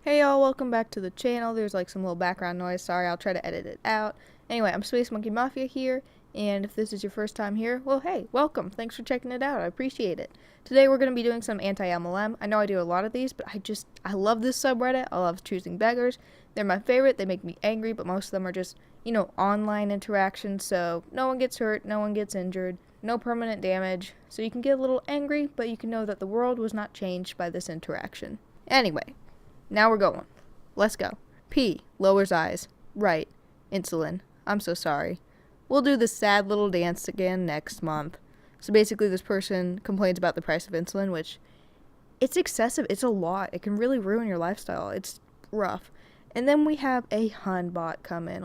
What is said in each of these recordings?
Hey y'all, welcome back to the channel. There's like some little background noise. Sorry, I'll try to edit it out. Anyway, I'm Space Monkey Mafia here, and if this is your first time here, well hey, welcome. Thanks for checking it out. I appreciate it. Today we're going to be doing some anti-MLM. I know I do a lot of these, but I love this subreddit. I love choosing beggars. They're my favorite. They make me angry, but most of them are just, online interactions, so no one gets hurt, no one gets injured, no permanent damage. So you can get a little angry, but you can know that the world was not changed by this interaction. Anyway. Now we're going. Let's go. P. Lowers eyes. Right. Insulin. I'm so sorry. We'll do this sad little dance again next month. So basically this person complains about the price of insulin, which it's excessive. It's a lot. It can really ruin your lifestyle. It's rough. And then we have a Hun bot come in.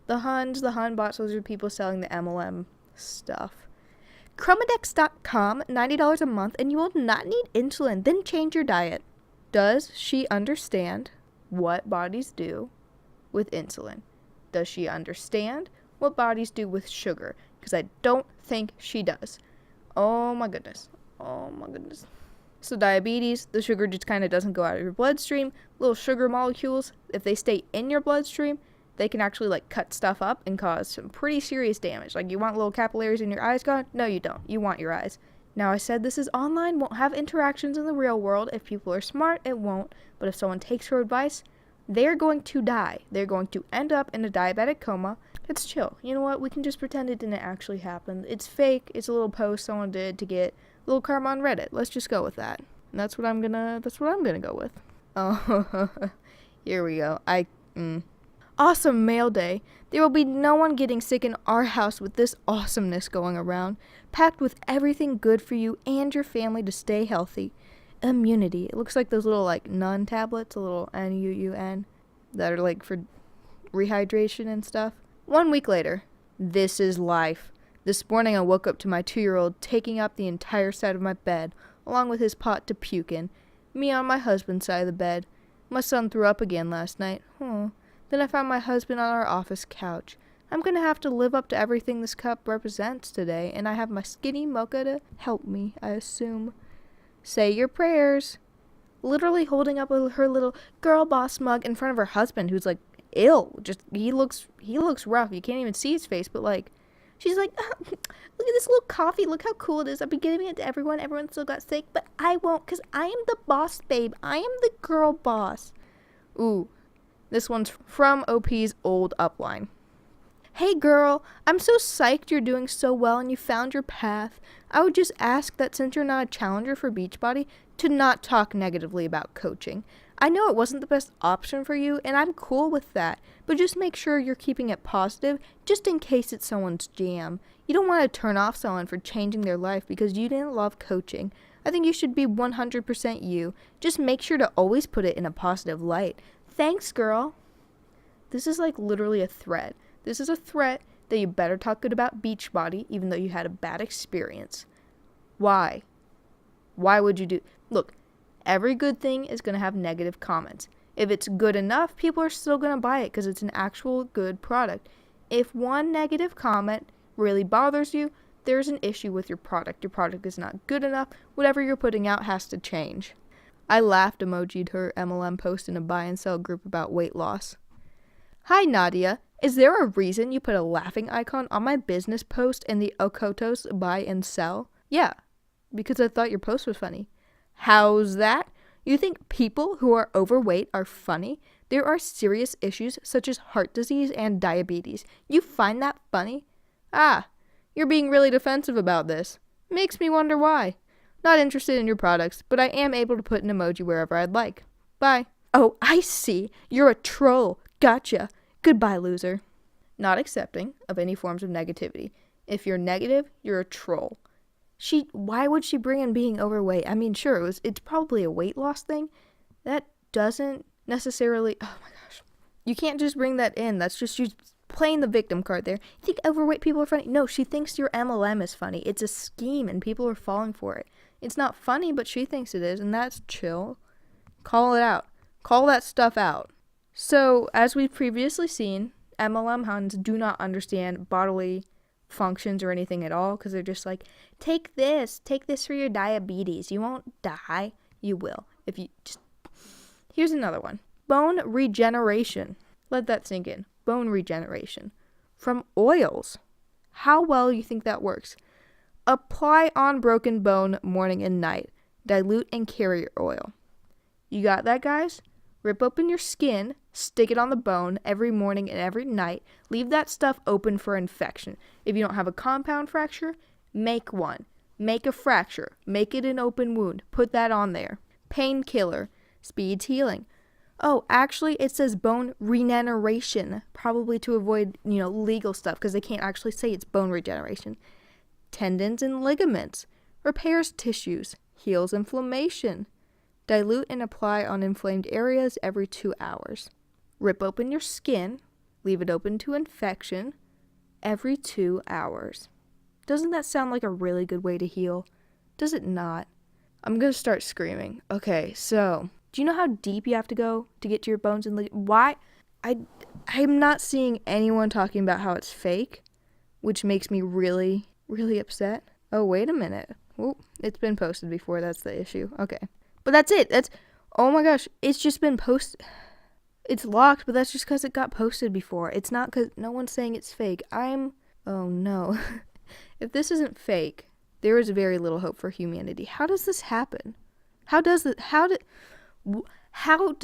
The Hun bots, those are people selling the MLM stuff. Chromadex.com, $90 a month, and you will not need insulin. Then change your diet. Does she understand what bodies do with insulin? Does she understand what bodies do with sugar? Because I don't think she does. Oh my goodness. Oh my goodness. So diabetes, the sugar just kind of doesn't go out of your bloodstream. Little sugar molecules, if they stay in your bloodstream, they can actually cut stuff up and cause some pretty serious damage. You want little capillaries in your eyes gone? No, you don't. You want your eyes. Now, I said this is online, won't have interactions in the real world. If people are smart, it won't. But if someone takes her advice, they're going to die. They're going to end up in a diabetic coma. It's chill. You know what? We can just pretend it didn't actually happen. It's fake. It's a little post someone did to get a little karma on Reddit. Let's just go with that. And that's what I'm gonna go with. Oh, here we go. Awesome mail day. There will be no one getting sick in our house with this awesomeness going around, packed with everything good for you and your family to stay healthy. Immunity. It looks like those little nun tablets, a little NUUN, that are for rehydration and stuff. 1 week later. This is life. This morning I woke up to my 2-year-old taking up the entire side of my bed, along with his pot to puke in. Me on my husband's side of the bed. My son threw up again last night. Then I found my husband on our office couch. I'm going to have to live up to everything this cup represents today, and I have my skinny mocha to help me, I assume. Say your prayers. Literally holding up her little girl boss mug in front of her husband, who's ill. He looks rough. You can't even see his face, but she's look at this little coffee. Look how cool it is. I've been giving it to everyone. Everyone still got sick, but I won't, because I am the boss, babe. I am the girl boss. Ooh. This one's from OP's old upline. Hey girl, I'm so psyched you're doing so well and you found your path. I would just ask that since you're not a challenger for Beachbody, to not talk negatively about coaching. I know it wasn't the best option for you, and I'm cool with that, but just make sure you're keeping it positive, just in case it's someone's jam. You don't want to turn off someone for changing their life because you didn't love coaching. I think you should be 100% you. Just make sure to always put it in a positive light. Thanks, girl. This is literally a threat. This is a threat that you better talk good about Beachbody, even though you had a bad experience. Why? Why would you do... Look, every good thing is going to have negative comments. If it's good enough, people are still going to buy it because it's an actual good product. If one negative comment really bothers you, there's an issue with your product. Your product is not good enough. Whatever you're putting out has to change. I laughed emoji'd her MLM post in a buy and sell group about weight loss. Hi Nadia, is there a reason you put a laughing icon on my business post in the Okotos buy and sell? Yeah, because I thought your post was funny. How's that? You think people who are overweight are funny? There are serious issues such as heart disease and diabetes. You find that funny? Ah, you're being really defensive about this. Makes me wonder why. Not interested in your products, but I am able to put an emoji wherever I'd like. Bye. Oh, I see. You're a troll. Gotcha. Goodbye, loser. Not accepting of any forms of negativity. If you're negative, you're a troll. Why would she bring in being overweight? I mean, sure, it's probably a weight loss thing. That doesn't necessarily... Oh my gosh. You can't just bring that in. That's just you playing the victim card there. You think overweight people are funny? No, she thinks your MLM is funny. It's a scheme and people are falling for it. It's not funny, but she thinks it is, and that's chill. Call it out. Call that stuff out. So, as we've previously seen, MLM Huns do not understand bodily functions or anything at all, because they're just take this for your diabetes. You won't die. You will. If you just Here's another one. Bone regeneration. Let that sink in. Bone regeneration. From oils. How well you think that works? Apply on broken bone morning and night. Dilute in carrier oil. You got that, guys? Rip open your skin, stick it on the bone every morning and every night. Leave that stuff open for infection. If you don't have a compound fracture, make one. Make a fracture. Make it an open wound. Put that on there. Painkiller. Speeds healing. Oh, actually, it says bone regeneration, probably to avoid, legal stuff, because they can't actually say it's bone regeneration. Tendons and ligaments. Repairs tissues. Heals inflammation. Dilute and apply on inflamed areas every 2 hours. Rip open your skin. Leave it open to infection every 2 hours. Doesn't that sound like a really good way to heal? Does it not? I'm going to start screaming. Okay, so do you know how deep you have to go to get to your bones and why? I'm not seeing anyone talking about how it's fake, which makes me really, really upset. Oh, wait a minute. Oh, it's been posted before. That's the issue. Okay. But that's it. Oh my gosh. It's just been posted. It's locked, but that's just because it got posted before. It's not because no one's saying it's fake. Oh no. If this isn't fake, there is very little hope for humanity. How does this happen? How does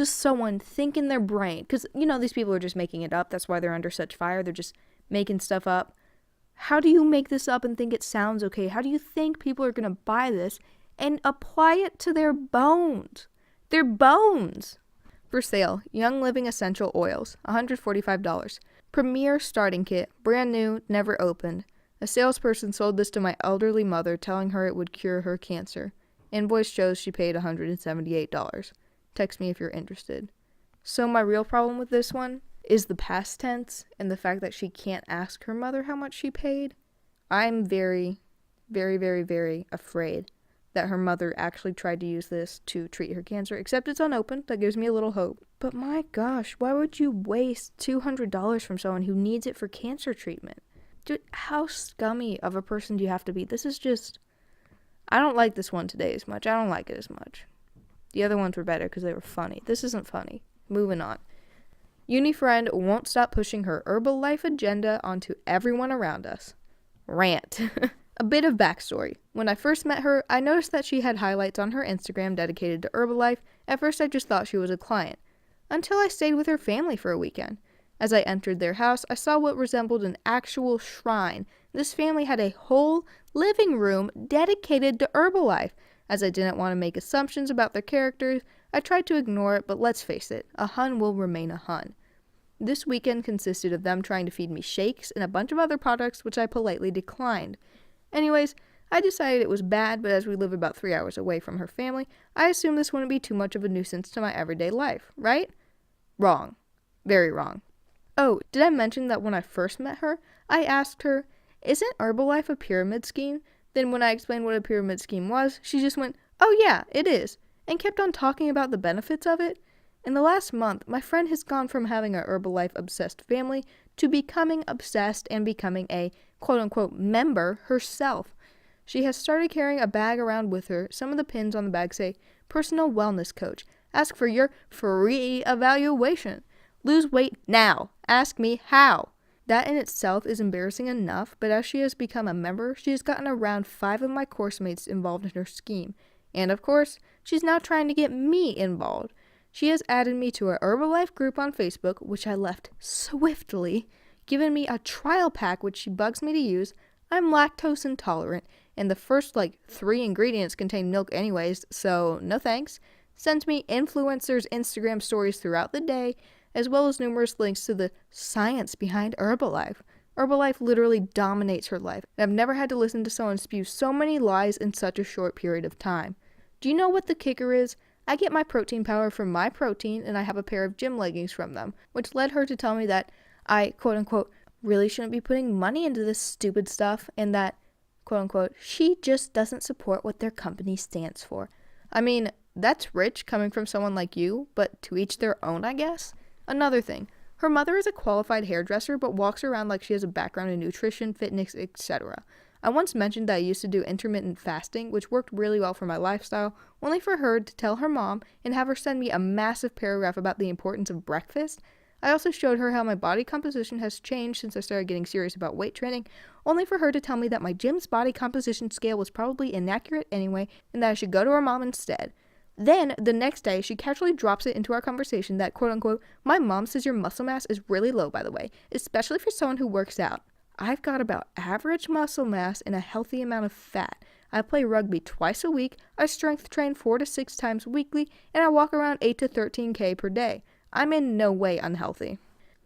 someone think in their brain? Because, these people are just making it up. That's why they're under such fire. They're just making stuff up. How do you make this up and think it sounds okay? How do you think people are going to buy this and apply it to their bones? Their bones! For sale, Young Living Essential Oils, $145. Premier starting kit, brand new, never opened. A salesperson sold this to my elderly mother, telling her it would cure her cancer. Invoice shows she paid $178. Text me if you're interested. So my real problem with this one is the past tense and the fact that she can't ask her mother how much she paid. I'm very, very, very, very afraid that her mother actually tried to use this to treat her cancer, except it's unopened. That gives me a little hope. But my gosh, why would you waste $200 from someone who needs it for cancer treatment? Dude, how scummy of a person do you have to be? This is just... I don't like this one today as much. I don't like it as much. The other ones were better because they were funny. This isn't funny. Moving on. Uni friend won't stop pushing her Herbalife agenda onto everyone around us. Rant. A bit of backstory. When I first met her, I noticed that she had highlights on her Instagram dedicated to Herbalife. At first, I just thought she was a client, until I stayed with her family for a weekend. As I entered their house, I saw what resembled an actual shrine. This family had a whole living room dedicated to Herbalife. As I didn't want to make assumptions about their characters, I tried to ignore it, but let's face it, a Hun will remain a Hun. This weekend consisted of them trying to feed me shakes and a bunch of other products, which I politely declined. Anyways, I decided it was bad, but as we live about 3 hours away from her family, I assumed this wouldn't be too much of a nuisance to my everyday life, right? Wrong. Very wrong. Oh, did I mention that when I first met her, I asked her, isn't Herbalife a pyramid scheme? Then when I explained what a pyramid scheme was, she just went, oh yeah, it is, and kept on talking about the benefits of it. In the last month, my friend has gone from having a Herbalife-obsessed family to becoming obsessed and becoming a quote-unquote member herself. She has started carrying a bag around with her. Some of the pins on the bag say, personal wellness coach. Ask for your free evaluation. Lose weight now. Ask me how. That in itself is embarrassing enough, but as she has become a member, she has gotten around 5 of my course mates involved in her scheme. And of course, she's now trying to get me involved. She has added me to a Herbalife group on Facebook, which I left swiftly, given me a trial pack which she bugs me to use. I'm lactose intolerant, and the first 3 ingredients contain milk anyways, so no thanks. Sends me influencers' Instagram stories throughout the day, as well as numerous links to the science behind Herbalife. Herbalife literally dominates her life, and I've never had to listen to someone spew so many lies in such a short period of time. Do you know what the kicker is? I get my protein powder from My Protein, and I have a pair of gym leggings from them, which led her to tell me that I, quote-unquote, really shouldn't be putting money into this stupid stuff, and that, quote-unquote, she just doesn't support what their company stands for. I mean, that's rich coming from someone like you, but to each their own, I guess. Another thing, her mother is a qualified hairdresser, but walks around like she has a background in nutrition, fitness, etc. I once mentioned that I used to do intermittent fasting, which worked really well for my lifestyle, only for her to tell her mom and have her send me a massive paragraph about the importance of breakfast. I also showed her how my body composition has changed since I started getting serious about weight training, only for her to tell me that my gym's body composition scale was probably inaccurate anyway, and that I should go to her mom instead. Then, the next day, she casually drops it into our conversation that, quote-unquote, my mom says your muscle mass is really low, by the way, especially for someone who works out. I've got about average muscle mass and a healthy amount of fat. I play rugby twice a week, I strength train 4 to 6 times weekly, and I walk around 8 to 13K per day. I'm in no way unhealthy.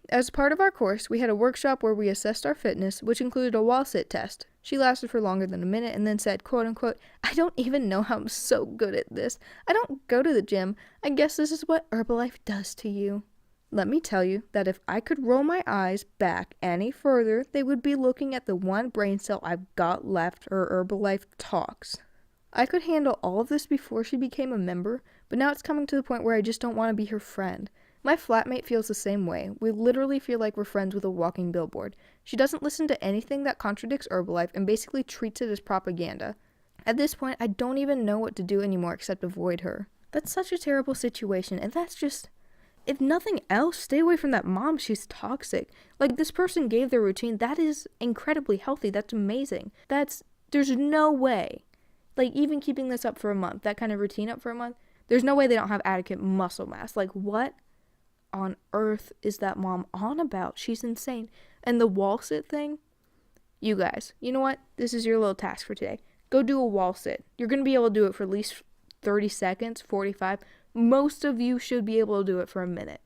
As part of our course, we had a workshop where we assessed our fitness, which included a wall sit test. She lasted for longer than a minute and then said, quote-unquote, I don't even know how I'm so good at this. I don't go to the gym. I guess this is what Herbalife does to you. Let me tell you that if I could roll my eyes back any further, they would be looking at the one brain cell I've got left her Herbalife talks. I could handle all of this before she became a member, but now it's coming to the point where I just don't want to be her friend. My flatmate feels the same way. We literally feel like we're friends with a walking billboard. She doesn't listen to anything that contradicts Herbalife and basically treats it as propaganda. At this point, I don't even know what to do anymore except avoid her. That's such a terrible situation, and that's just... If nothing else, stay away from that mom. She's toxic. Like, this person gave their routine. That is incredibly healthy. That's amazing. There's no way. Like, even keeping this up for a month, that kind of routine up for a month, there's no way they don't have adequate muscle mass. Like, what on earth is that mom on about? She's insane. And the wall sit thing, you guys, you know what? This is your little task for today. Go do a wall sit. You're going to be able to do it for at least 30 seconds, 45. Most of you should be able to do it for a minute.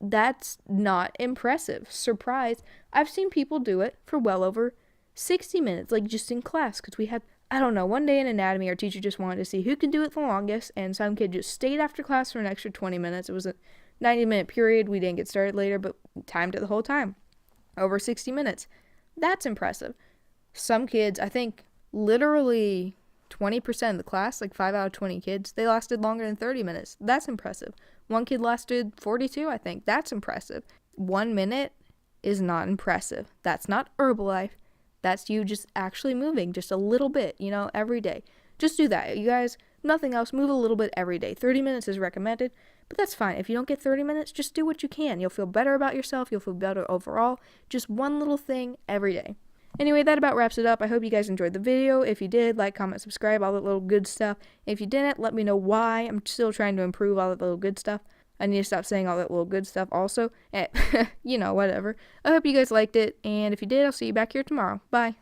That's not impressive. Surprise. I've seen people do it for well over 60 minutes, like just in class, because we had, I don't know, one day in anatomy, our teacher just wanted to see who could do it the longest, and some kid just stayed after class for an extra 20 minutes. It was a 90-minute period. We didn't get started later, but timed it the whole time. Over 60 minutes. That's impressive. Some kids, I think, literally 20% of the class, like 5 out of 20 kids, they lasted longer than 30 minutes. That's impressive. One kid lasted 42, I think. That's impressive. 1 minute is not impressive. That's not Herbalife. That's you just actually moving just a little bit, every day. Just do that. You guys, nothing else, move a little bit every day. 30 minutes is recommended, but that's fine. If you don't get 30 minutes, just do what you can. You'll feel better about yourself. You'll feel better overall. Just one little thing every day. Anyway, that about wraps it up. I hope you guys enjoyed the video. If you did, like, comment, subscribe, all that little good stuff. If you didn't, let me know why. I'm still trying to improve all that little good stuff. I need to stop saying all that little good stuff also. Whatever. I hope you guys liked it, and if you did, I'll see you back here tomorrow. Bye.